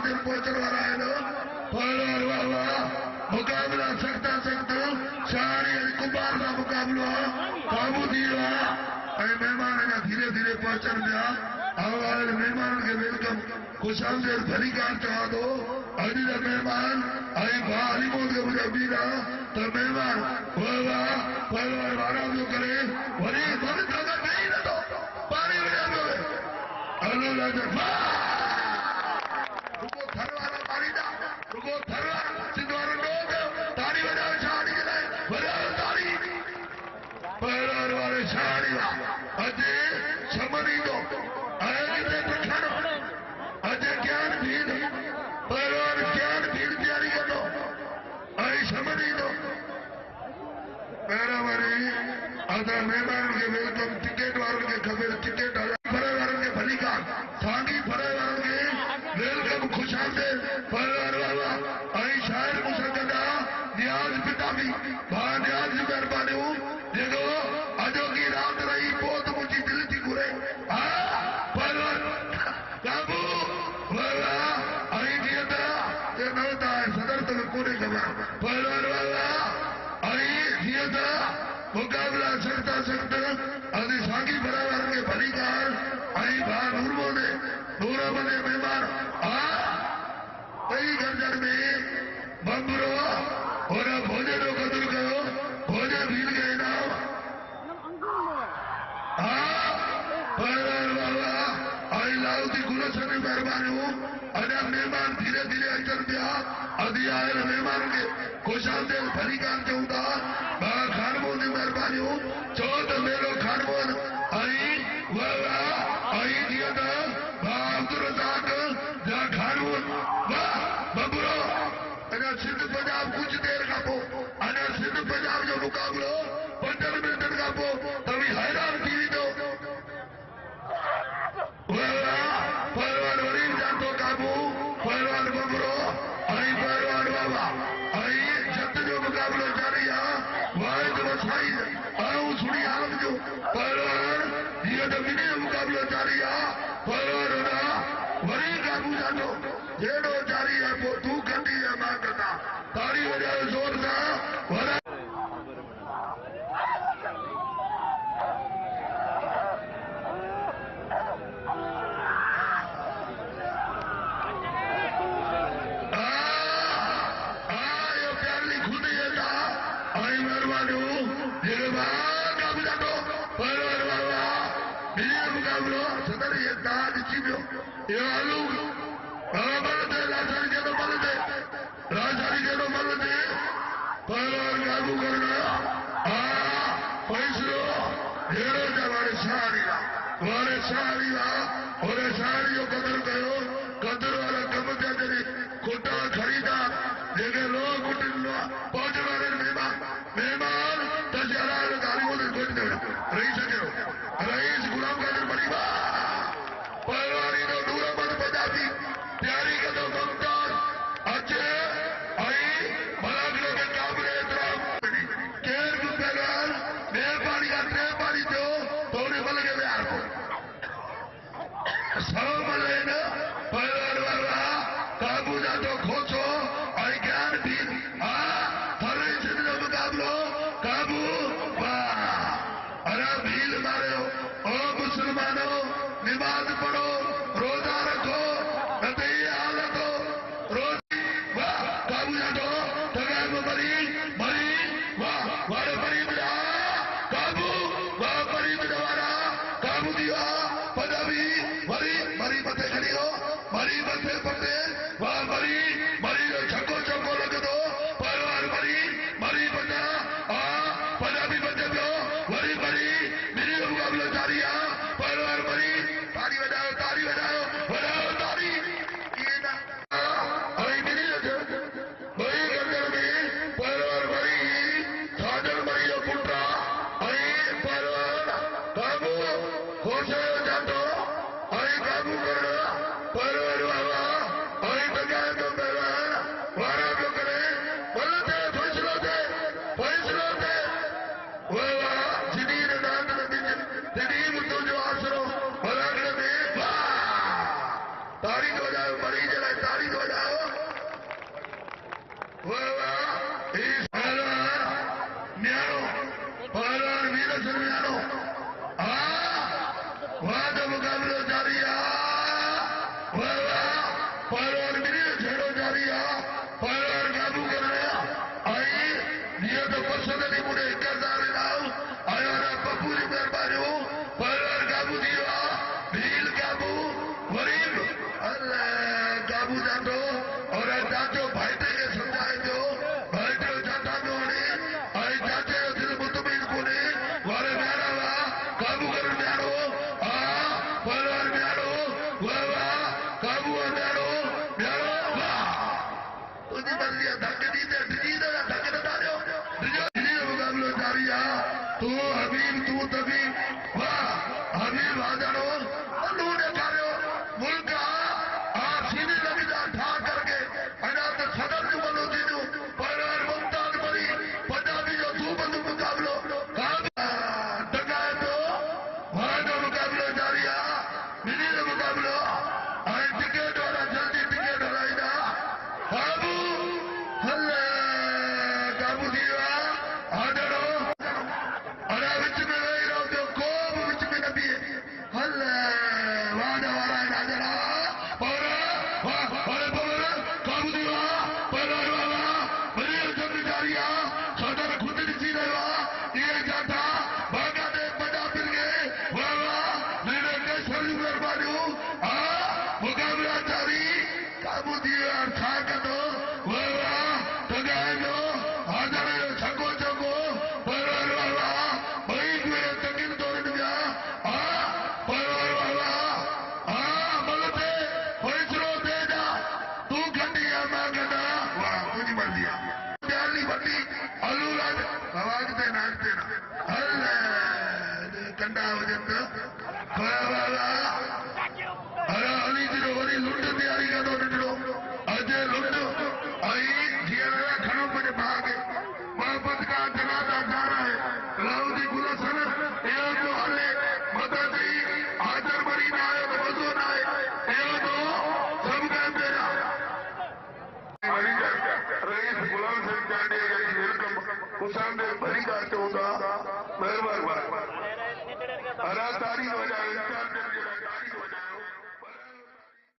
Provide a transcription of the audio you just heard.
दिन पहुंचने वाला है ना पहलवान बाबा मुकाबला सकता शारी कुमार का मुकाबलो काबू दिया मेहमान धीरे धीरे पहुंचन दिया आने मेहमान के वेलकम खुशामदेद भली कार चवा दो अॼु जा मेहमान आई भा हलीमोद के मुझे बीरा तो मेहमान बाबा पहलवान वारा जो करे वरी वरी जगह नहीं न तो पानी विड़ा दो अल्लाह लाजवा रुको थरवारा मारी दा रुको थरवारा सिद्धार लोग ताली बजाओ शादी के लिए बजाओ ताली पहलवान वाले शादी वा अजय समनी दो आगे प्रखर अजय ज्ञान भीड़ पहलवान ज्ञान भीड़ तैयारी कर दो आई समनी दो पहला वाले आधा मेहमान के वेलकम टिकट वालों के खबर टिकट फरे वालों के भली का सांगी फरे वालों के वेलकम खुशामदेद पहलवान बाबा आई शायर मुसद्ददा नियाज पिता भी भा नियाज मेहरबानी हूँ देखो अजो की रात रही बहुत मुझी दिल थी घुरे पहलवान काबू बाबा आई दिया ते नवता है सदर तक पूरे खबर पहलवान बाबा आई दिया मुकाबला सकता अभी सागी बराबर के भलीकार आई भा नूरमो ने नूरा बने मेहमान कई गर्जन में बंबरो और भोजन कदर करो भोजन भील गए ना पहलवान बाबा आई लाउती गुलशन मेहरबानी हूँ अजा मेहमान धीरे धीरे अचन दिया अभी आए मेहमान के खुशामदेद भलीकार चौथा खानमोद की मेहरबानी हूँ चौथ मेरो खानमोद आई बाबा आई दिया था अब्दुल रजाक जा खानमोद वाह बबरो अजा सिंध पंजाब कुछ देर का पो अजा सिंध पंजाब जो मुकाबलो 15 मिनट का पो तभी हैरान टीवी दो पहलवान वरीब जातो काबू पहलवान बबरो आई पहलवान बाबा आई जत जो मुकाबलो जारी है वाहिद वसाई आऊं सुनी आम जो पहलवान ये तो मिनी मुकाबलो जारी है पहलवान होना वरी काबू जातो जेड़ो जारी है वो तू करती है मां करता ताली बजाओ जोर से वरा ये आलू बलते राजधानी के तो बलते पहलवान काबू करना पैसलो ढेरों वाले शाहरीला और शाहरी जो कदर कयो कदर वाला कम क्या तेरी खुदा खरीदा जेके लोग पहुंच वाले मेहमान तजारा गाड़ी को कुछ रही सके रईस गुलाम कादिर बड़ी पहलवानी तो दूर मत पंजाबी तैयारी का तो मुमताज अच्छे आई भलागलों के काबले केर को पहलवान मेहरबानी का मेहरबानी दो तो उन्हें बल के बिहार को सब बले न पहलवान वाला काबू जा तो खोचो आई ज्ञान भी थरे सिद्ध मुकाबलो काबू अरे भील मारे ओ मुसलमानों नमाज पढ़ो रोजा रखो नती हालत हो रोज वाह काबू जातो तगाय में मरी वाह वाले मरी बजा काबू वाह मरी बजवारा काबू दिया पंजाबी मरी मथे खड़ी हो मरी मथे पटे वाह मरी जो छक्को लग दो पहलवान मरी बजा पंजाबी बचे पियो मरी मेरी मुकाबला जारी है पहलवान मरी ताली बजाओ ताली ये ना अरे मिली वही गर्दन में पहलवान मरी साजन मरी जो पुट्रा अरे पहलवान काबू होश जातो अरे काबू करना पहलवान बाबा अरे तगाय तो पहलवान वारा तो करे बोलते फैसलो दे वाह जिदीर दांत जदीब तो जो आसरो तारीख हो जाए मरीज तारीख हो कैसर में आनो वहां का मुकाबला जारी है पहलवान मिली छेड़ो जारी है पहलवान काबू कर रहे आई ये तो पसंद नहीं मुझे करदार नाव आया ना पप्पू जी मेहरबानी हो पहलवान काबू दिया भील काबू गरीब अल्लाह काबू जातो और चाचो भाई के समझाए दो भाई के चाचा में होने आई चाचे दिल मुतमिन कोने वाले मेरा वा काबू कर मेरो पहलवान मेरो वाह काबू मेरो वाह तुझी बल्लिया धक्के दीते धक्के न डालो मुकाबला जारी है तू हबीब तू तबीब वाह हबीब आ जानो लूने कार्यो मुल्क सीधी लगी ठा करके अनाथ सदर जो बनो दीजो पहलवान मुमताज बनी पंजाबी जो तू बंदू मुकाबलो डकाए तो वहां का मुकाबला जारी है मिली का मुकाबलो आई टिकट वाला जल्दी टिकट हराइना काबू हल्ले काबू दिया आडरो अरे विच में वही रहो जो कोब विच में न दिए हल्ले वादा वाला नाजरा पौरा वाह अरे पौरा काबू दिया पहला वाला बड़ी जल्दी जारी है सदर खुद दिसी रहा ये जाता भागा दे बड़ा फिर गए वाह वाह मेरे कैसर मेहरबानी हो मुकाबला जारी काबू दिया था कदो वाह वाह तगाए दो हाजर छको छको पहलवान वाला भाई कोई तकिन तोड़ दिया पहलवान वाला मलते फैसलो दे जा तू खंडिया मैं खंडा वाह तुझी मर दिया प्याली बटी अलू लाज आवाज दे नाचते ना हल्ले कंडा हो जाता वाला अरे अली जी वरी लुंड तैयारी का दो निकलो अजय लुंड आई जिया खड़ो मुझे भागे मोहब्बत का जनाजा जा रहा है लाउदी गुलशन यो तो हले मता दी हाजर मरी ना आयो तो मजो ना आए यो तो सब का मेरा रईस गुलाम सिंह चांडिया जी वेलकम खुशामद